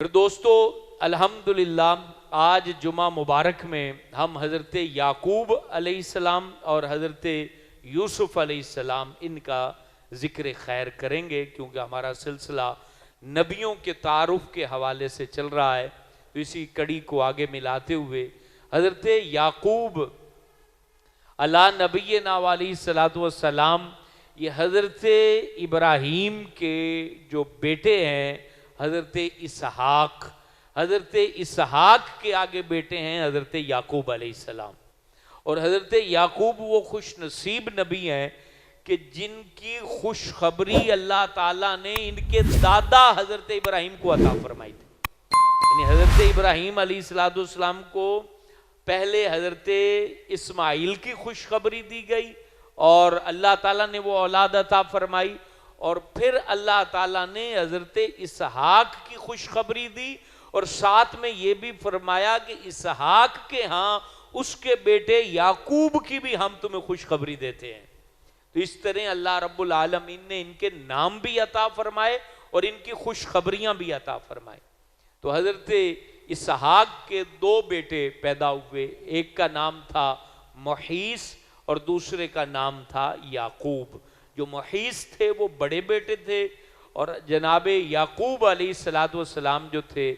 پھر دوستو الحمدللہ آج جمعہ مبارک میں ہم حضرت یعقوب علیہ السلام اور حضرت یوسف علیہ السلام ان کا ذکر خیر کریں گے، کیونکہ ہمارا سلسلہ نبیوں کے تعارف کے حوالے سے چل رہا ہے۔ تو اسی کڑی کو آگے ملاتے ہوئے حضرت یعقوب علی نبینا علیہ السلام یہ حضرت ابراہیم کے جو بیٹے ہیں حضرت اسحاق کے آگے بیٹے ہیں حضرت یعقوب علیہ السلام۔ اور حضرت یعقوب وہ خوش نصیب نبی ہیں کہ جن کی خوشخبری اللہ تعالیٰ نے ان کے دادا حضرت ابراہیم کو عطا فرمائی تھی۔ یعنی حضرت ابراہیم علیہ السلام کو پہلے حضرت اسماعیل کی خوشخبری دی گئی اور اللہ تعالیٰ نے وہ اولاد عطا فرمائی، اور پھر اللہ تعالیٰ نے حضرت اسحاق کی خوشخبری دی، اور ساتھ میں یہ بھی فرمایا کہ اسحاق کے ہاں اس کے بیٹے یعقوب کی بھی ہم تمہیں خوشخبری دیتے ہیں۔ تو اس طرح اللہ رب العالمین نے ان کے نام بھی عطا فرمائے اور ان کی خوشخبریاں بھی عطا فرمائے۔ تو حضرت اسحاق کے دو بیٹے پیدا ہوئے، ایک کا نام تھا محیص اور دوسرے کا نام تھا یعقوب۔ جو محیص تھے وہ بڑے بیٹے تھے، اور جناب یعقوب علیہ السلام جو تھے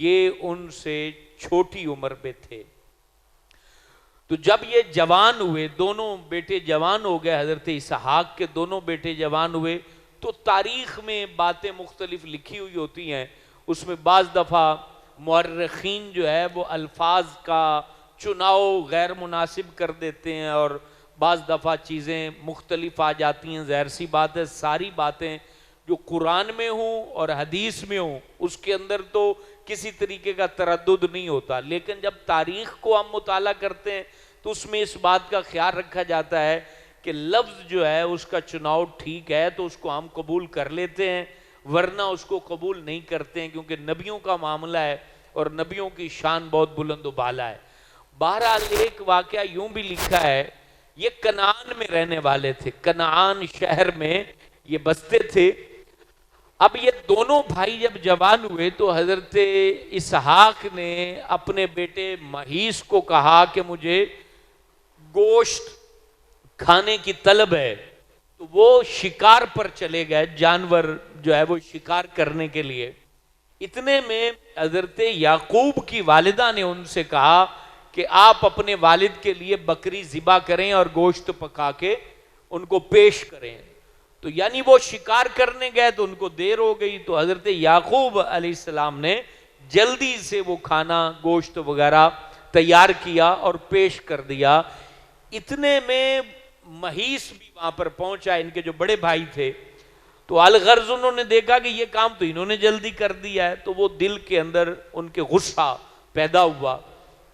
یہ ان سے چھوٹی عمر میں تھے۔ تو جب یہ جوان ہوئے، دونوں بیٹے جوان ہو گئے، حضرت اسحاق کے دونوں بیٹے جوان ہوئے، تو تاریخ میں باتیں مختلف لکھی ہوئی ہوتی ہیں۔ اس میں بعض دفعہ مورخین جو ہے وہ الفاظ کا چناؤ غیر مناسب کر دیتے ہیں، اور بعض دفعہ چیزیں مختلف آ جاتی ہیں۔ ظاہر سی بات ہے ساری باتیں جو قرآن میں ہوں اور حدیث میں ہوں اس کے اندر تو کسی طریقے کا تردد نہیں ہوتا، لیکن جب تاریخ کو ہم مطالعہ کرتے ہیں تو اس میں اس بات کا خیال رکھا جاتا ہے کہ لفظ جو ہے اس کا چناؤ ٹھیک ہے تو اس کو ہم قبول کر لیتے ہیں، ورنہ اس کو قبول نہیں کرتے ہیں، کیونکہ نبیوں کا معاملہ ہے اور نبیوں کی شان بہت بلند و بالا ہے۔ بہرحال ایک واقعہ یوں بھی لکھا ہے، یہ کنعان میں رہنے والے تھے، کنعان شہر میں یہ بستے تھے۔ اب یہ دونوں بھائی جب جوان ہوئے تو حضرت اسحاق نے اپنے بیٹے محیص کو کہا کہ مجھے گوشت کھانے کی طلب ہے، تو وہ شکار پر چلے گئے، جانور جو ہے وہ شکار کرنے کے لیے۔ اتنے میں حضرت یعقوب کی والدہ نے ان سے کہا کہ آپ اپنے والد کے لیے بکری ذبح کریں اور گوشت پکا کے ان کو پیش کریں۔ تو یعنی وہ شکار کرنے گئے تو ان کو دیر ہو گئی، تو حضرت یعقوب علیہ السلام نے جلدی سے وہ کھانا گوشت وغیرہ تیار کیا اور پیش کر دیا۔ اتنے میں محیص بھی وہاں پر پہنچا، ان کے جو بڑے بھائی تھے، تو الغرض انہوں نے دیکھا کہ یہ کام تو انہوں نے جلدی کر دیا ہے، تو وہ دل کے اندر ان کے غصہ پیدا ہوا۔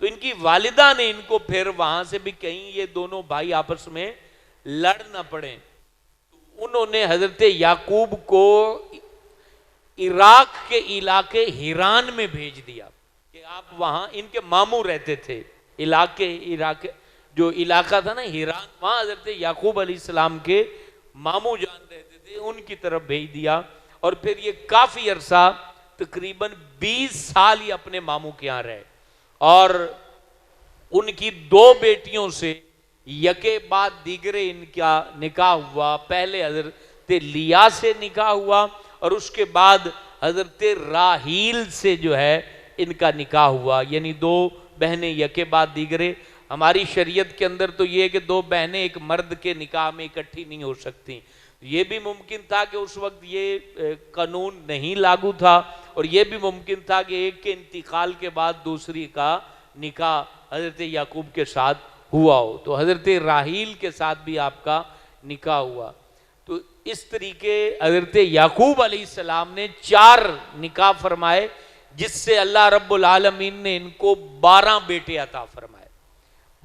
تو ان کی والدہ نے ان کو پھر وہاں سے بھی کہیں یہ دونوں بھائی آپس میں لڑ نہ پڑیں، تو انہوں نے حضرت یعقوب کو عراق کے علاقے ہیران میں بھیج دیا کہ آپ وہاں، ان کے ماموں رہتے تھے، عراق جو علاقہ تھا نا ہیران، وہاں حضرت یعقوب علیہ السلام کے ماموں جان رہتے تھے، ان کی طرف بھیج دیا۔ اور پھر یہ کافی عرصہ تقریباً 20 سال یہ اپنے ماموں کے یہاں رہے، اور ان کی دو بیٹیوں سے یکے بعد دیگرے ان کا نکاح ہوا۔ پہلے حضرت لیا سے نکاح ہوا اور اس کے بعد حضرت راحیل سے جو ہے ان کا نکاح ہوا، یعنی دو بہنیں یکے بعد دیگرے۔ ہماری شریعت کے اندر تو یہ ہے کہ دو بہنیں ایک مرد کے نکاح میں اکٹھی نہیں ہو سکتی۔ یہ بھی ممکن تھا کہ اس وقت یہ قانون نہیں لاگو تھا، اور یہ بھی ممکن تھا کہ ایک کے انتقال کے بعد دوسری کا نکاح حضرت یعقوب کے ساتھ ہوا ہو، تو حضرت راحیل کے ساتھ بھی آپ کا نکاح ہوا۔ تو اس طریقے حضرت یعقوب علیہ السلام نے 4 نکاح فرمائے، جس سے اللہ رب العالمین نے ان کو 12 بیٹے عطا فرمائے۔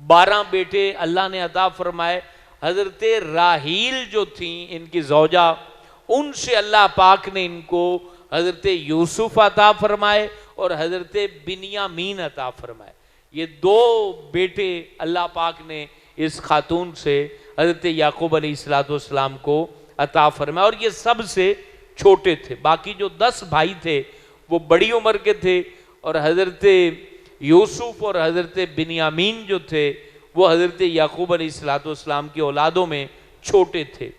12 بیٹے اللہ نے عطا فرمائے۔ حضرت راحیل جو تھیں ان کی زوجہ، ان سے اللہ پاک نے ان کو حضرت یوسف عطا فرمائے اور حضرت بنیامین عطا فرمائے۔ یہ 2 بیٹے اللہ پاک نے اس خاتون سے حضرت یعقوب علیہ السلام کو عطا فرمایا، اور یہ سب سے چھوٹے تھے۔ باقی جو 10 بھائی تھے وہ بڑی عمر کے تھے، اور حضرت یوسف اور حضرت بنیامین جو تھے وہ حضرت یعقوب علیہ السلام کی اولادوں میں چھوٹے تھے۔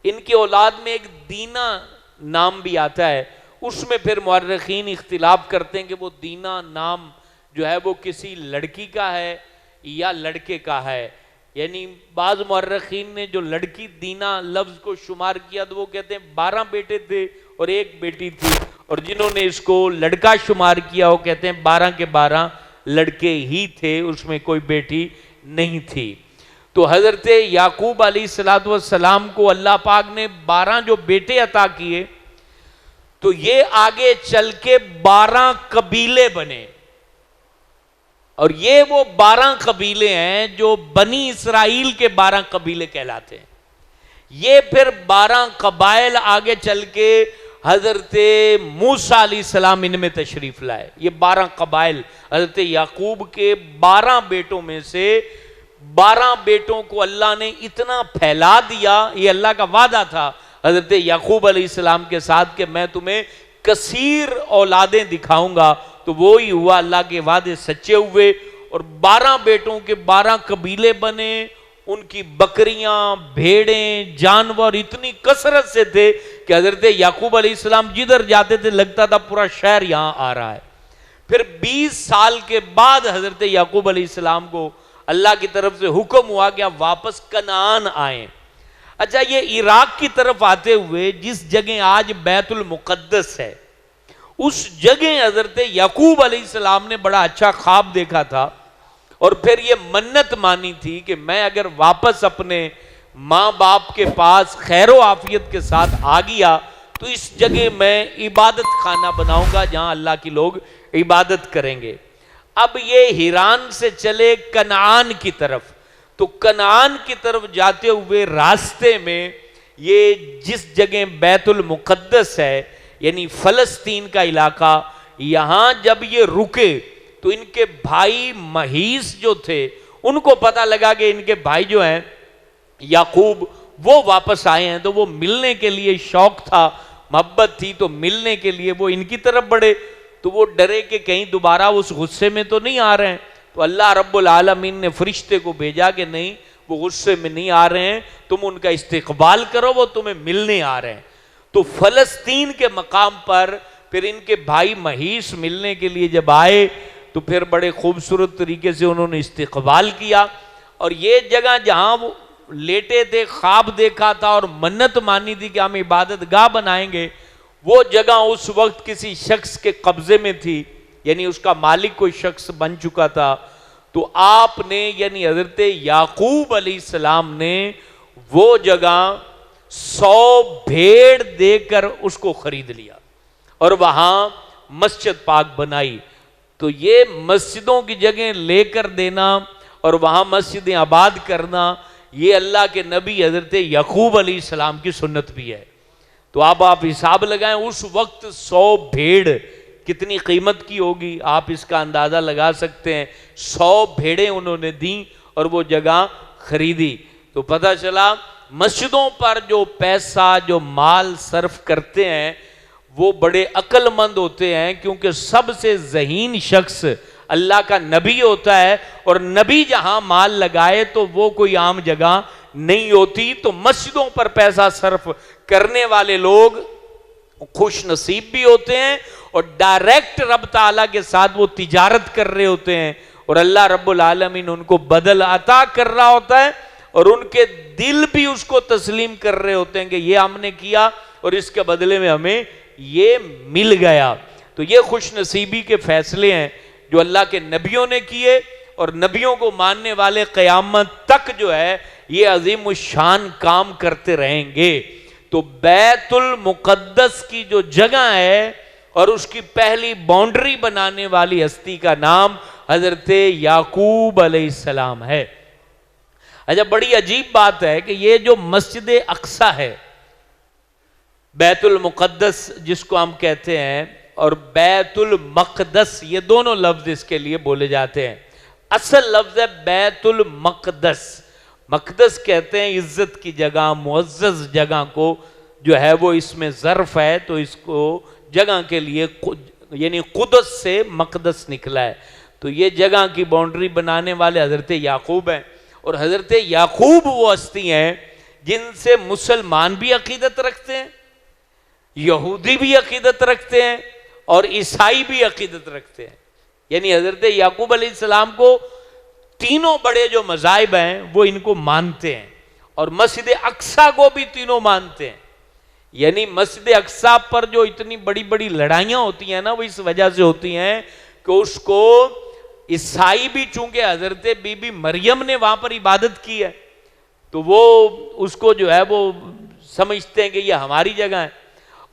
ان کی اولاد میں ایک دینا نام بھی آتا ہے، اس میں پھر مورخین اختلاف کرتے ہیں کہ وہ دینا نام جو ہے وہ کسی لڑکی کا ہے یا لڑکے کا ہے۔ یعنی بعض مورخین نے جو لڑکی دینا لفظ کو شمار کیا تو وہ کہتے ہیں 12 بیٹے تھے اور 1 بیٹی تھی، اور جنہوں نے اس کو لڑکا شمار کیا وہ کہتے ہیں 12 کے 12 لڑکے ہی تھے، اس میں کوئی بیٹی نہیں تھی۔ تو حضرت یعقوب علیہ السلام کو اللہ پاک نے 12 جو بیٹے عطا کیے، تو یہ آگے چل کے 12 قبیلے بنے، اور یہ وہ 12 قبیلے ہیں جو بنی اسرائیل کے 12 قبیلے کہلاتے ہیں۔ یہ پھر 12 قبائل آگے چل کے حضرت موسیٰ علیہ السلام ان میں تشریف لائے۔ یہ 12 قبائل حضرت یعقوب کے 12 بیٹوں میں سے 12 بیٹوں کو اللہ نے اتنا پھیلا دیا، یہ اللہ کا وعدہ تھا حضرت یعقوب علیہ السلام کے ساتھ کہ میں تمہیں کثیر اولادیں دکھاؤں گا، تو وہی ہوا، اللہ کے وعدے سچے ہوئے، اور 12 بیٹوں کے 12 قبیلے بنے۔ ان کی بکریاں، بھیڑیں، جانور اتنی کثرت سے تھے کہ حضرت یعقوب علیہ السلام جدھر جاتے تھے لگتا تھا پورا شہر یہاں آ رہا ہے۔ پھر 20 سال کے بعد حضرت یعقوب علیہ السلام کو اللہ کی طرف سے حکم ہوا کہ آپ واپس کنعان آئیں۔ اچھا، یہ عراق کی طرف آتے ہوئے جس جگہ آج بیت المقدس ہے، اس جگہ حضرت یعقوب علیہ السلام نے بڑا اچھا خواب دیکھا تھا، اور پھر یہ منت مانی تھی کہ میں اگر واپس اپنے ماں باپ کے پاس خیر و عافیت کے ساتھ آ گیا تو اس جگہ میں عبادت خانہ بناؤں گا جہاں اللہ کی لوگ عبادت کریں گے۔ اب یہ ہیران سے چلے کنعان کی طرف، تو کنعان کی طرف جاتے ہوئے راستے میں یہ جس جگہ بیت المقدس ہے یعنی فلسطین کا علاقہ، یہاں جب یہ رکے تو ان کے بھائی مہیس جو تھے ان کو پتہ لگا کہ ان کے بھائی جو ہیں یعقوب وہ واپس آئے ہیں، تو وہ ملنے کے لیے شوق تھا، محبت تھی، تو ملنے کے لیے وہ ان کی طرف بڑھے، تو وہ ڈرے کہ کہیں دوبارہ اس غصے میں تو نہیں آ رہے ہیں، تو اللہ رب العالمین نے فرشتے کو بھیجا کہ نہیں، وہ غصے میں نہیں آ رہے ہیں، تم ان کا استقبال کرو، وہ تمہیں ملنے آ رہے ہیں۔ تو فلسطین کے مقام پر پھر ان کے بھائی مہیس ملنے کے لیے جب آئے تو پھر بڑے خوبصورت طریقے سے انہوں نے استقبال کیا، اور یہ جگہ جہاں وہ لیٹے تھے، خواب دیکھا تھا اور منت مانی تھی کہ ہم عبادت گاہ بنائیں گے، وہ جگہ اس وقت کسی شخص کے قبضے میں تھی، یعنی اس کا مالک کوئی شخص بن چکا تھا۔ تو آپ نے یعنی حضرت یعقوب علیہ السلام نے وہ جگہ 100 بھیڑ دے کر اس کو خرید لیا اور وہاں مسجد پاک بنائی۔ تو یہ مسجدوں کی جگہ لے کر دینا اور وہاں مسجدیں آباد کرنا، یہ اللہ کے نبی حضرت یعقوب علیہ السلام کی سنت بھی ہے۔ تو آپ حساب لگائیں اس وقت 100 بھیڑ کتنی قیمت کی ہوگی، آپ اس کا اندازہ لگا سکتے ہیں۔ 100 بھیڑیں انہوں نے دیں اور وہ جگہ خریدی، تو پتہ چلا مسجدوں پر جو پیسہ جو مال صرف کرتے ہیں وہ بڑے عقل مند ہوتے ہیں، کیونکہ سب سے ذہین شخص اللہ کا نبی ہوتا ہے، اور نبی جہاں مال لگائے تو وہ کوئی عام جگہ نہیں ہوتی۔ تو مسجدوں پر پیسہ صرف کرنے والے لوگ خوش نصیب بھی ہوتے ہیں، اور ڈائریکٹ رب تعالیٰ کے ساتھ وہ تجارت کر رہے ہوتے ہیں، اور اللہ رب العالمین ان کو بدل عطا کر رہا ہوتا ہے، اور ان کے دل بھی اس کو تسلیم کر رہے ہوتے ہیں کہ یہ ہم نے کیا اور اس کے بدلے میں ہمیں یہ مل گیا۔ تو یہ خوش نصیبی کے فیصلے ہیں جو اللہ کے نبیوں نے کیے، اور نبیوں کو ماننے والے قیامت تک جو ہے یہ عظیم الشان کام کرتے رہیں گے۔ تو بیت المقدس کی جو جگہ ہے اور اس کی پہلی باؤنڈری بنانے والی ہستی کا نام حضرت یعقوب علیہ السلام ہے۔ اچھا، بڑی عجیب بات ہے کہ یہ جو مسجد اقصی ہے، بیت المقدس جس کو ہم کہتے ہیں، اور بیت المقدس، یہ دونوں لفظ اس کے لیے بولے جاتے ہیں۔ اصل لفظ ہے بیت المقدس، مقدس کہتے ہیں عزت کی جگہ، معزز جگہ کو جو ہے وہ اس میں ظرف ہے، تو اس کو جگہ کے لیے یعنی قدس سے مقدس نکلا ہے. تو یہ جگہ کی باؤنڈری بنانے والے حضرت یعقوب ہیں. اور حضرت یعقوب وہ ہستی ہیں جن سے مسلمان بھی عقیدت رکھتے ہیں, یہودی بھی عقیدت رکھتے ہیں, اور عیسائی بھی عقیدت رکھتے ہیں. یعنی حضرت یعقوب علیہ السلام کو تینوں بڑے جو مذاہب ہیں وہ ان کو مانتے ہیں, اور مسجد اقصی کو بھی تینوں مانتے ہیں. یعنی مسجد اقصی پر جو اتنی بڑی بڑی لڑائیاں ہوتی ہیں نا, وہ اس وجہ سے ہوتی ہیں کہ اس کو عیسائی بھی, چونکہ حضرت بی بی مریم نے وہاں پر عبادت کی ہے, تو وہ اس کو جو ہے وہ سمجھتے ہیں کہ یہ ہماری جگہ ہے.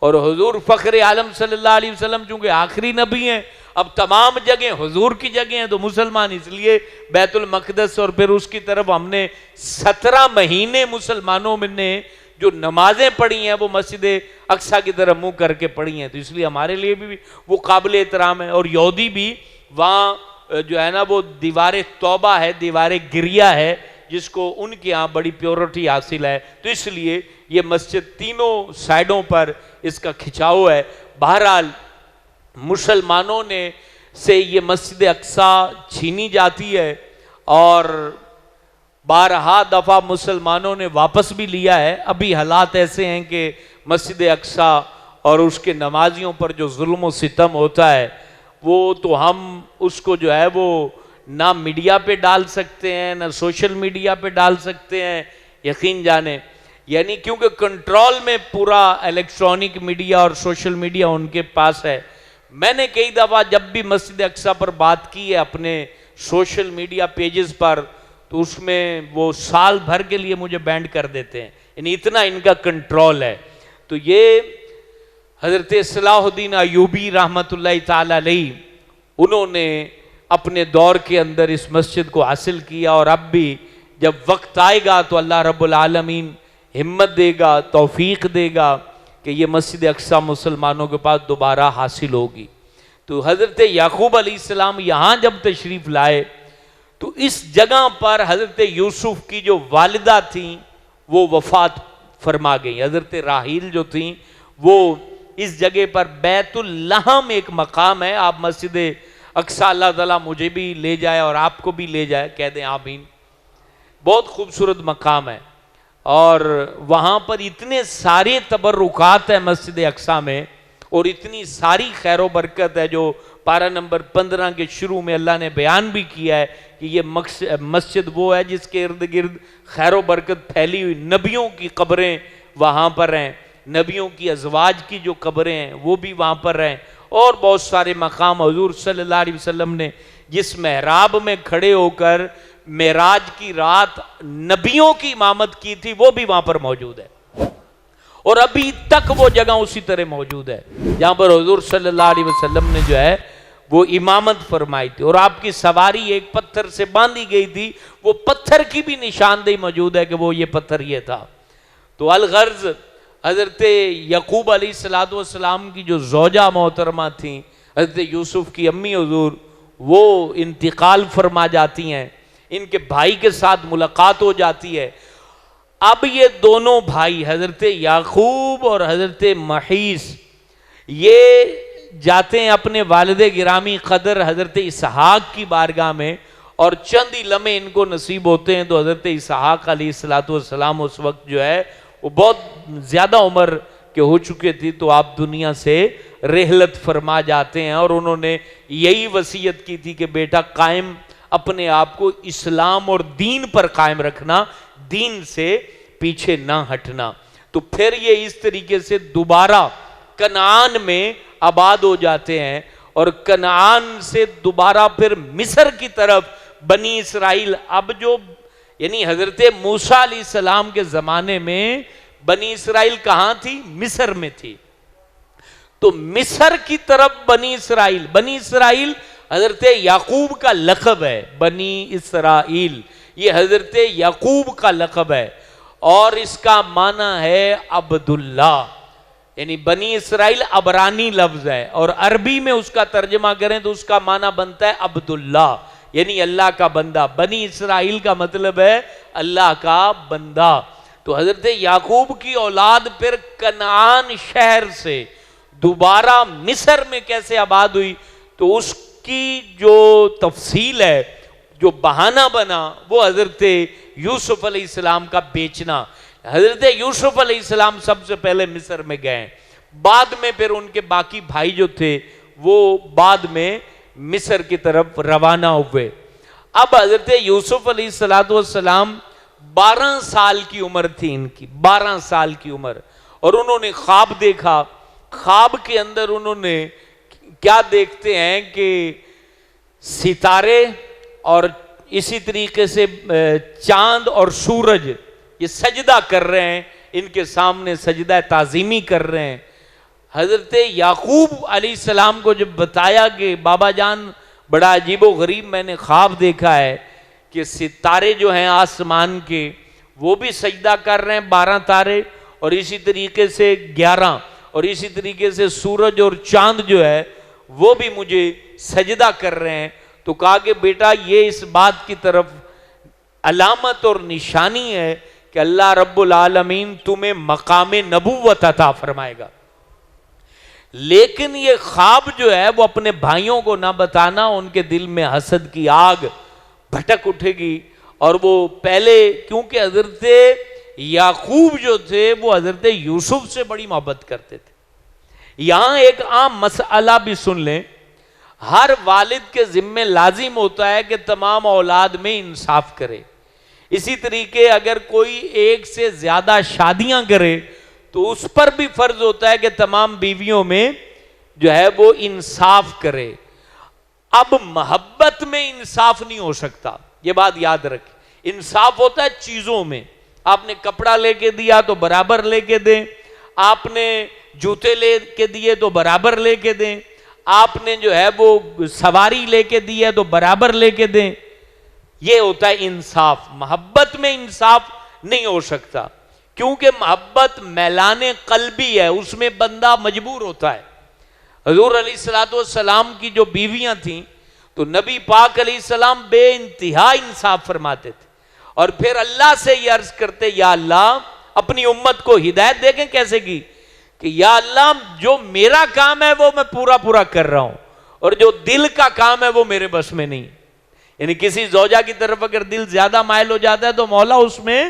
اور حضور فخر عالم صلی اللہ علیہ وسلم چونکہ آخری نبی ہیں, اب تمام جگہیں حضور کی جگہ ہیں, تو مسلمان اس لیے بیت المقدس اور پھر اس کی طرف ہم نے 17 مہینے مسلمانوں میں نے جو نمازیں پڑھی ہیں وہ مسجد اقصی کی طرف منہ کر کے پڑھی ہیں, تو اس لیے ہمارے لیے بھی وہ قابل احترام ہے. اور یہودی بھی وہاں جو ہے نا وہ دیوار توبہ ہے, دیوار گریہ ہے, جس کو ان کے ہاں بڑی پیورٹی حاصل ہے, تو اس لیے یہ مسجد تینوں سائڈوں پر اس کا کھچاؤ ہے. بہرحال مسلمانوں نے سے یہ مسجد اقصی چھینی جاتی ہے, اور بارہا دفعہ مسلمانوں نے واپس بھی لیا ہے. ابھی حالات ایسے ہیں کہ مسجد اقصی اور اس کے نمازیوں پر جو ظلم و ستم ہوتا ہے وہ تو ہم اس کو جو ہے وہ نہ میڈیا پہ ڈال سکتے ہیں, نہ سوشل میڈیا پہ ڈال سکتے ہیں, یقین جانے. یعنی کیونکہ کنٹرول میں پورا الیکٹرانک میڈیا اور سوشل میڈیا ان کے پاس ہے. میں نے کئی دفعہ جب بھی مسجد اقصی پر بات کی ہے اپنے سوشل میڈیا پیجز پر, تو اس میں وہ سال بھر کے لیے مجھے بینڈ کر دیتے ہیں, یعنی اتنا ان کا کنٹرول ہے. تو یہ حضرت صلاح الدین ایوبی رحمۃ اللہ تعالی علیہ, انہوں نے اپنے دور کے اندر اس مسجد کو حاصل کیا, اور اب بھی جب وقت آئے گا تو اللہ رب العالمین ہمت دے گا, توفیق دے گا کہ یہ مسجد اقصی مسلمانوں کے پاس دوبارہ حاصل ہوگی. تو حضرت یعقوب علیہ السلام یہاں جب تشریف لائے تو اس جگہ پر حضرت یوسف کی جو والدہ تھیں وہ وفات فرما گئی. حضرت راحیل جو تھیں وہ اس جگہ پر بیت اللحم ایک مقام ہے, آپ مسجد اقصی اللہ تعالیٰ مجھے بھی لے جائے اور آپ کو بھی لے جائے, کہہ دیں آمین. بہت خوبصورت مقام ہے, اور وہاں پر اتنے سارے تبرکات ہیں مسجد اقصی میں, اور اتنی ساری خیر و برکت ہے جو پارہ نمبر 15 کے شروع میں اللہ نے بیان بھی کیا ہے کہ یہ مسجد وہ ہے جس کے ارد گرد خیر و برکت پھیلی ہوئی. نبیوں کی قبریں وہاں پر ہیں, نبیوں کی ازواج کی جو قبریں ہیں وہ بھی وہاں پر ہیں, اور بہت سارے مقام. حضور صلی اللہ علیہ وسلم نے جس محراب میں کھڑے ہو کر معراج کی رات نبیوں کی امامت کی تھی وہ بھی وہاں پر موجود ہے, اور ابھی تک وہ جگہ اسی طرح موجود ہے جہاں پر حضور صلی اللہ علیہ وسلم نے جو ہے وہ امامت فرمائی تھی, اور آپ کی سواری ایک پتھر سے باندھی گئی تھی. وہ پتھر کی بھی نشاندہی موجود ہے کہ وہ یہ پتھر یہ تھا. تو الغرض حضرت یعقوب علیہ السلام کی جو زوجہ محترمہ تھیں, حضرت یوسف کی امی حضور, وہ انتقال فرما جاتی ہیں, ان کے بھائی کے ساتھ ملاقات ہو جاتی ہے. اب یہ دونوں بھائی حضرت یعقوب اور حضرت محیص یہ جاتے ہیں اپنے والد گرامی قدر حضرت اسحاق کی بارگاہ میں, اور چند ہی لمحے ان کو نصیب ہوتے ہیں. تو حضرت اسحاق علیہ السلام اس وقت جو ہے وہ بہت زیادہ عمر کے ہو چکے تھی, تو آپ دنیا سے رحلت فرما جاتے ہیں. اور انہوں نے یہی وصیت کی تھی کہ بیٹا قائم اپنے آپ کو اسلام اور دین پر قائم رکھنا, دین سے پیچھے نہ ہٹنا. تو پھر یہ اس طریقے سے دوبارہ کنعان میں آباد ہو جاتے ہیں, اور کنعان سے دوبارہ پھر مصر کی طرف بنی اسرائیل. اب جو یعنی حضرت موسیٰ علیہ السلام کے زمانے میں بنی اسرائیل کہاں تھی؟ مصر میں تھی. تو مصر کی طرف بنی اسرائیل حضرت یعقوب کا لقب ہے. بنی اسرائیل یہ حضرت یعقوب کا لقب ہے, اور اس کا معنی ہے عبداللہ. یعنی بنی اسرائیل عبرانی لفظ ہے, اور عربی میں اس کا ترجمہ کریں تو اس کا معنی بنتا ہے عبداللہ, یعنی اللہ کا بندہ. بنی اسرائیل کا مطلب ہے اللہ کا بندہ. تو حضرت یعقوب کی اولاد پھر کنعان شہر سے دوبارہ مصر میں کیسے آباد ہوئی، تو اس کی جو تفصیل ہے، جو بہانہ بنا، وہ حضرت یوسف علیہ السلام کا بیچنا۔ حضرت یوسف علیہ السلام سب سے پہلے مصر میں گئے، بعد میں پھر ان کے باقی بھائی جو تھے وہ بعد میں مصر کی طرف روانہ ہوئے۔ اب حضرت یوسف علیہ السلام 12 سال کی عمر تھی ان کی، 12 سال کی عمر، اور انہوں نے خواب دیکھا۔ خواب کے اندر انہوں نے کیا دیکھتے ہیں کہ ستارے اور اسی طریقے سے چاند اور سورج یہ سجدہ کر رہے ہیں، ان کے سامنے سجدہ تعظیمی کر رہے ہیں۔ حضرت یعقوب علیہ السلام کو جب بتایا کہ بابا جان بڑا عجیب و غریب میں نے خواب دیکھا ہے کہ ستارے جو ہیں آسمان کے وہ بھی سجدہ کر رہے ہیں، 12 تارے، اور اسی طریقے سے 11، اور اسی طریقے سے سورج اور چاند جو ہے وہ بھی مجھے سجدہ کر رہے ہیں، تو کہا کہ بیٹا یہ اس بات کی طرف علامت اور نشانی ہے کہ اللہ رب العالمین تمہیں مقام نبوت عطا فرمائے گا۔ لیکن یہ خواب جو ہے وہ اپنے بھائیوں کو نہ بتانا، ان کے دل میں حسد کی آگ بھٹک اٹھے گی، اور وہ پہلے کیونکہ حضرت یعقوب جو تھے وہ حضرت یوسف سے بڑی محبت کرتے تھے۔ یہاں ایک عام مسئلہ بھی سن لیں، ہر والد کے ذمہ لازم ہوتا ہے کہ تمام اولاد میں انصاف کرے۔ اسی طریقے اگر کوئی ایک سے زیادہ شادیاں کرے تو اس پر بھی فرض ہوتا ہے کہ تمام بیویوں میں جو ہے وہ انصاف کرے۔ اب محبت میں انصاف نہیں ہو سکتا، یہ بات یاد رکھیں۔ انصاف ہوتا ہے چیزوں میں، آپ نے کپڑا لے کے دیا تو برابر لے کے دیں، آپ نے جوتے لے کے دیے تو برابر لے کے دیں، آپ نے جو ہے وہ سواری لے کے دی ہے تو برابر لے کے دیں، یہ ہوتا ہے انصاف۔ محبت میں انصاف نہیں ہو سکتا، کیونکہ محبت میلان قلبی ہے، اس میں بندہ مجبور ہوتا ہے۔ حضور علیہ السلام کی جو بیویاں تھیں تو نبی پاک علیہ السلام بے انتہا انصاف فرماتے تھے، اور پھر اللہ سے یہ عرض کرتے یا اللہ اپنی امت کو ہدایت دے کے کیسے کی کہ یا اللہ جو میرا کام ہے وہ میں پورا کر رہا ہوں، اور جو دل کا کام ہے وہ میرے بس میں نہیں۔ یعنی کسی زوجہ کی طرف اگر دل زیادہ مائل ہو جاتا ہے تو مولا اس میں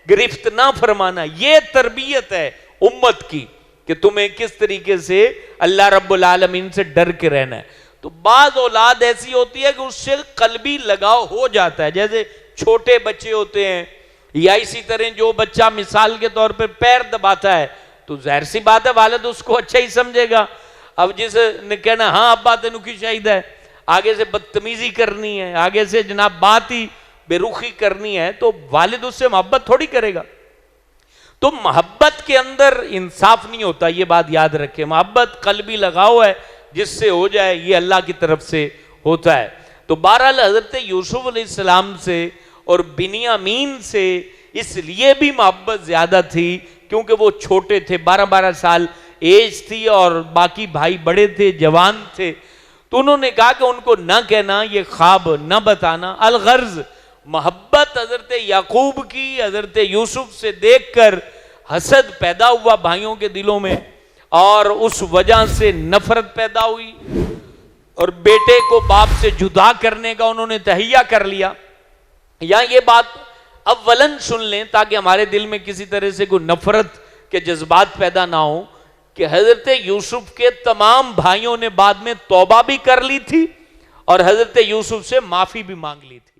گرفت نہ فرمانا۔ یہ تربیت ہے امت کی کہ تمہیں کس طریقے سے اللہ رب العالمین سے ڈر کے رہنا ہے۔ تو بعض اولاد ایسی ہوتی ہے کہ اس سے قلبی لگاؤ ہو جاتا ہے، جیسے چھوٹے بچے ہوتے ہیں، یا اسی طرح جو بچہ مثال کے طور پہ پیر دباتا ہے تو ظاہر سی بات ہے والد اس کو اچھا ہی سمجھے گا۔ اب جس نے کہنا ہاں ابا تینوں کی چاہیے ہے، آگے سے بدتمیزی کرنی ہے، آگے سے جناب بات ہی بے رخی کرنی ہے، تو والد اس سے محبت تھوڑی کرے گا۔ تو محبت کے اندر انصاف نہیں ہوتا، یہ بات یاد رکھے۔ محبت قلبی لگاؤ ہے، جس سے ہو جائے یہ اللہ کی طرف سے ہوتا ہے۔ تو بہرحال حضرت یوسف علیہ السلام سے اور بنیامین سے اس لیے بھی محبت زیادہ تھی کیونکہ وہ چھوٹے تھے، 12 سال ایج تھی، اور باقی بھائی بڑے تھے، جوان تھے۔ تو انہوں نے کہا کہ ان کو نہ کہنا، یہ خواب نہ بتانا۔ الغرض محبت حضرت یعقوب کی حضرت یوسف سے دیکھ کر حسد پیدا ہوا بھائیوں کے دلوں میں، اور اس وجہ سے نفرت پیدا ہوئی، اور بیٹے کو باپ سے جدا کرنے کا انہوں نے تہیہ کر لیا۔ یا یہ بات اولن سن لیں تاکہ ہمارے دل میں کسی طرح سے کوئی نفرت کے جذبات پیدا نہ ہوں کہ حضرت یوسف کے تمام بھائیوں نے بعد میں توبہ بھی کر لی تھی اور حضرت یوسف سے معافی بھی مانگ لی تھی۔